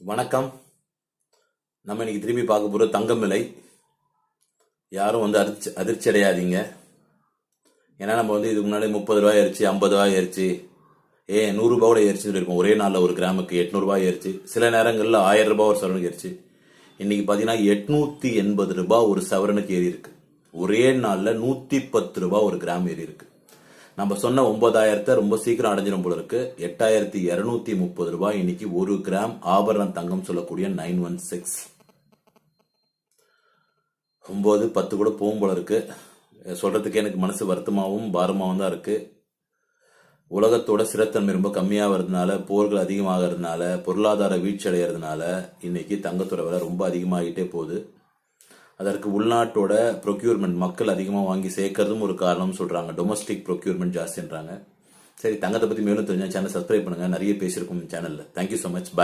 வணக்கம். நம்ம இன்னைக்கு திரும்பி பார்க்க போகிற தங்கம் விலை. யாரும் அதிர்ச்சி அடையாதீங்க. ஏன்னா நம்ம இதுக்கு முன்னாடி 30 ரூபாய் ஏறிச்சு, 50 ரூபாய் ஏறிச்சு, 100 ரூபாய் கூட ஏறிச்சுன்னு சொல்லியிருப்போம். ஒரே நாளில் ஒரு கிராமுக்கு 800 ரூபாய் ஏறிச்சு. சில நேரங்களில் 1000 ரூபாய் ஒரு சவரனுக்கு ஏறிச்சு. இன்னைக்கு பார்த்தீங்கன்னா 880 ரூபாய் ஒரு சவரனுக்கு ஏறி இருக்கு. ஒரே நாளில் 110 ரூபாய் ஒரு கிராம் ஏறி இருக்கு. நம்ம சொன்ன 9000 ரொம்ப சீக்கிரம் அடைஞ்சிடும் போல இருக்கு. 8230 ரூபாய் இன்னைக்கு ஒரு கிராம் ஆபரண தங்கம் சொல்லக்கூடிய 916. 9-10 கூட போகும் போல இருக்கு. சொல்றதுக்கு எனக்கு மனசு வருத்தமாகவும் பாரமாகவும் தான் இருக்கு. உலகத்தோட ஸ்திரத்தன்மை ரொம்ப கம்மியாகிறதுனால, போர்கள் அதிகமாகிறதுனால, பொருளாதார வீழ்ச்சி அடைகிறதுனால இன்னைக்கு தங்கத்தோட விலை ரொம்ப அதிகமாகிட்டே போகுது. அதற்கு உள்நாட்டோட ப்ரொக்யூர்மெண்ட் மக்கள் அதிகமாக வாங்கி சேர்க்கறதும் ஒரு காரணம் சொல்றாங்க. டொமஸ்டிக் ப்ரொக்யூர்மெண்ட் ஜாஸ்தின்றாங்க. சரி, தங்கத்தை பத்தி மேலும் தெரிஞ்சா சேனல் சப்ஸ்கிரைப் பண்ணுங்க. நிறைய பேசியிருக்கோம் சேனல்ல. Thank you so much. பாய்.